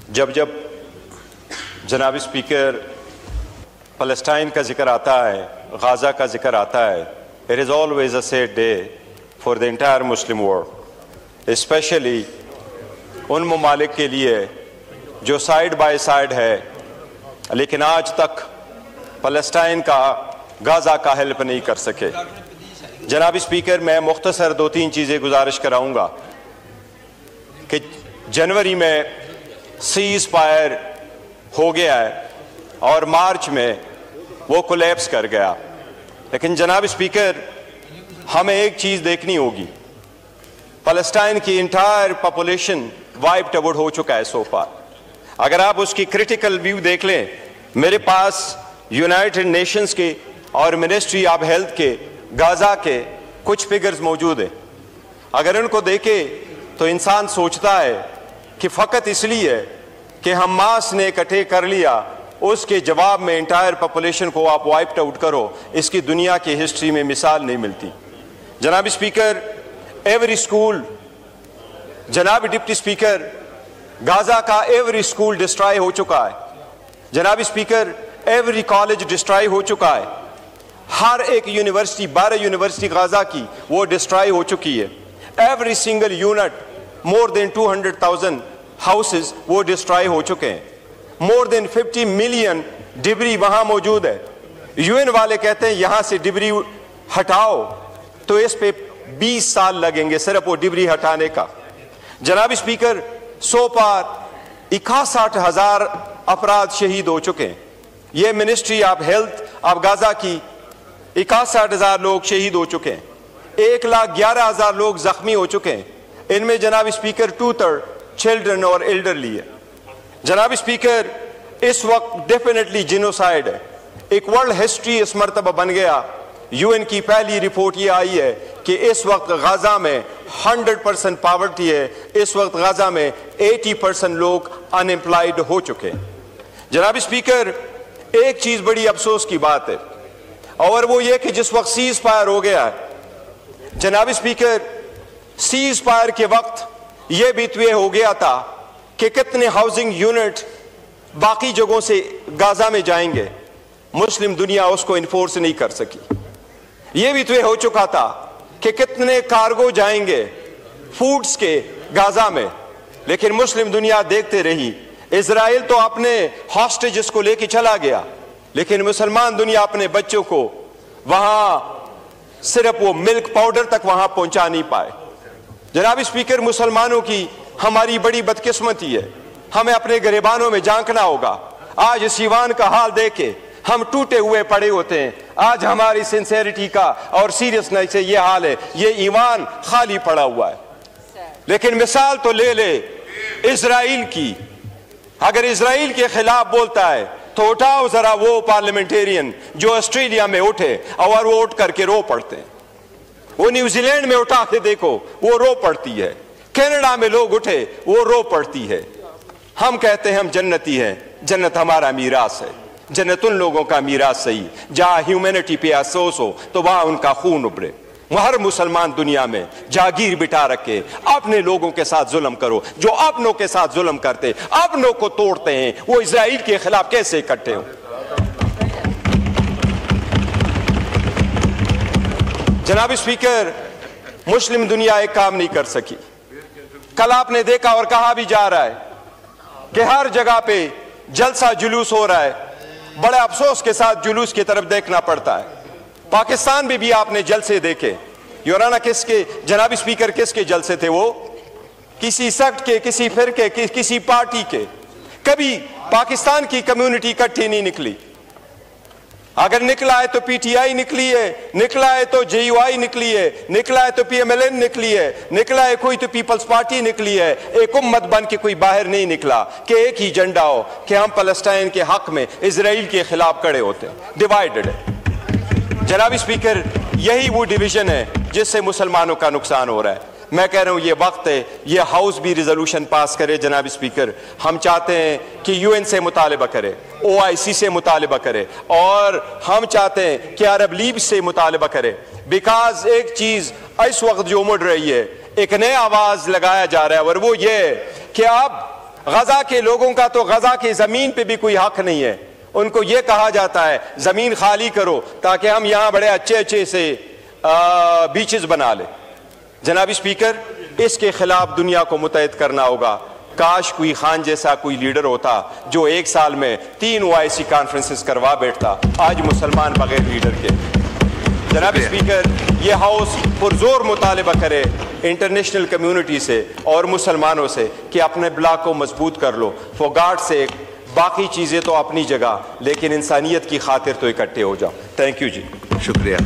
जब जब जनाब स्पीकर फ़लस्तीन का जिक्र आता है, गाज़ा का जिक्र आता है, it is always a sad day for the entire Muslim world, specially उन ममालिक के लिए जो साइड बाय साइड है लेकिन आज तक फ़लस्तीन का, गाज़ा का हेल्प नहीं कर सके। जनाब स्पीकर, मैं मुख्तसर 2-3 चीज़ें गुजारिश कराऊँगा कि जनवरी में सीज़ फायर हो गया है और मार्च में वो कोलैप्स कर गया, लेकिन जनाब स्पीकर हमें एक चीज़ देखनी होगी, फ़लस्तीन की इंटायर पॉपुलेशन वाइप्ड आउट हो चुका है सो फार। अगर आप उसकी क्रिटिकल व्यू देख लें, मेरे पास यूनाइटेड नेशंस के और मिनिस्ट्री ऑफ हेल्थ के गाज़ा के कुछ फिगर्स मौजूद हैं। अगर उनको देखे तो इंसान सोचता है कि फ़कत इसलिए कि हमास ने इकट्ठे कर लिया, उसके जवाब में इंटायर पॉपुलेशन को आप वाइप्ड आउट करो, इसकी दुनिया की हिस्ट्री में मिसाल नहीं मिलती। जनाब स्पीकर, एवरी स्कूल, जनाब डिप्टी स्पीकर, गाज़ा का एवरी स्कूल डिस्ट्रॉय हो चुका है। जनाब स्पीकर, एवरी कॉलेज डिस्ट्रॉय हो चुका है। हर एक यूनिवर्सिटी, 12 यूनिवर्सिटी गाज़ा की वो डिस्ट्रॉय हो चुकी है। Every single unit, more than 200,000 houses वो डिस्ट्रॉय हो चुके हैं। मोर देन 50 मिलियन डिब्री वहां मौजूद है। यूएन वाले कहते हैं यहां से डिब्री हटाओ तो इस पे 20 साल लगेंगे सिर्फ वो डिब्री हटाने का। जनाब स्पीकर, सो पार 61,000 अफराद शहीद हो चुके हैं। ये ministry of health of Gaza की 61,000 लोग शहीद हो चुके हैं। 1,11,000 लोग जख्मी हो चुके हैं। इनमें जनाब स्पीकर 2/3 चिल्ड्रन और एल्डरली है। जनाब स्पीकर, इस वक्त डेफिनेटली जिनोसाइड है। एक वर्ल्ड हिस्ट्री इस मरतबा बन गया। यूएन की पहली रिपोर्ट ये आई है कि इस वक्त गाज़ा में 100% पॉवर्टी है। इस वक्त गाज़ा में 80% लोग अनएम्प्लॉयड हो चुके हैं। जनाब स्पीकर, एक चीज बड़ी अफसोस की बात है और वो ये कि जिस वक्त सीज फायर हो गया है, जनाब स्पीकर, सीज फायर के वक्त ये भी तय हो गया था कि कितने हाउसिंग यूनिट बाकी जगहों से गाज़ा में जाएंगे, मुस्लिम दुनिया उसको इन्फोर्स नहीं कर सकी। ये भी तय हो चुका था कि कितने कार्गो जाएंगे फूड्स के गाज़ा में, लेकिन मुस्लिम दुनिया देखते रही। इजराइल तो अपने हॉस्टेजेस को लेके चला गया, लेकिन मुसलमान दुनिया अपने बच्चों को वहां सिर्फ वो मिल्क पाउडर तक वहां पहुंचा नहीं पाए। जनाब स्पीकर, मुसलमानों की हमारी बड़ी बदकिस्मती है। हमें अपने गिरबानों में झांकना होगा। आज इस ईवान का हाल देखे हम टूटे हुए पड़े होते हैं। आज हमारी सिंसेरिटी का और सीरियसनेस से ये हाल है, ये ईवान खाली पड़ा हुआ है। लेकिन मिसाल तो ले ले इजराइल की। अगर इजराइल के खिलाफ बोलता है तो उठाओ जरा वो पार्लियामेंटेरियन जो ऑस्ट्रेलिया में उठे और वो उठ करके रो पड़ते हैं। वो न्यूजीलैंड में उठा के देखो, वो रो पड़ती है। कनाडा में लोग उठे, वो रो पड़ती है। हम कहते हैं हम जन्नती हैं, जन्नत हमारा मीरास है। जन्नत उन लोगों का मीरास सही जहां ह्यूमैनिटी पे अफसोस हो तो वहां उनका खून उबरे। हर मुसलमान दुनिया में जागीर बिठा रखे अपने लोगों के साथ जुल्म करो। जो अपनों के साथ जुल्म करते, अपनों को तोड़ते हैं, वो इजराइल के खिलाफ कैसे इकट्ठे हो? जनाब स्पीकर, मुस्लिम दुनिया एक काम नहीं कर सकी। कल आपने देखा और कहा भी जा रहा है कि हर जगह पे जलसा जुलूस हो रहा है। बड़े अफसोस के साथ जुलूस की तरफ देखना पड़ता है। पाकिस्तान में भी आपने जलसे देखे। योराना किसके, जनाब स्पीकर, किसके जलसे थे? वो किसी सेक्ट के, किसी फिरके के, किसी पार्टी के। कभी पाकिस्तान की कम्युनिटी इकट्ठी नहीं निकली। अगर निकला है तो पीटीआई निकली है, निकला है तो जेयूआई निकली है, निकला है तो पीएमएलएन निकली है, निकला है कोई तो पीपल्स पार्टी निकली है। एक उम्मत बन के कोई बाहर नहीं निकला कि एक ही झंडा हो कि हम फलस्तीन के हक में इजराइल के खिलाफ खड़े होते हैं। डिवाइडेड है। जनाब स्पीकर, यही वो डिवीजन है जिससे मुसलमानों का नुकसान हो रहा है। मैं कह रहा हूं ये वक्त है, ये हाउस भी रिजोल्यूशन पास करे। जनाब स्पीकर, हम चाहते हैं कि यूएन से मुतालिबा करे, ओआईसी से मुतालिबा करे और हम चाहते हैं कि अरब लीग से मुतालिबा करे। बिकॉज एक चीज इस वक्त जो उमड़ रही है, एक नया आवाज लगाया जा रहा है और वो ये कि अब गजा के लोगों का तो गजा की जमीन पे भी कोई हक नहीं है। उनको ये कहा जाता है जमीन खाली करो ताकि हम यहां बड़े अच्छे अच्छे से बीचेस बना ले। जनाब स्पीकर, इसके खिलाफ दुनिया को मुतहद करना होगा। काश कोई खान जैसा कोई लीडर होता जो एक साल में 3 OIC कॉन्फ्रेंसेस करवा बैठता। आज मुसलमान बगैर लीडर के। जनाब स्पीकर, ये हाउस पुरजोर मुतालबा करे इंटरनेशनल कम्युनिटी से और मुसलमानों से कि अपने ब्लॉक को मजबूत कर लो। फॉर गॉड सेक, बाकी चीज़ें तो अपनी जगह, लेकिन इंसानियत की खातिर तो इकट्ठे हो जाओ। थैंक यू जी। शुक्रिया।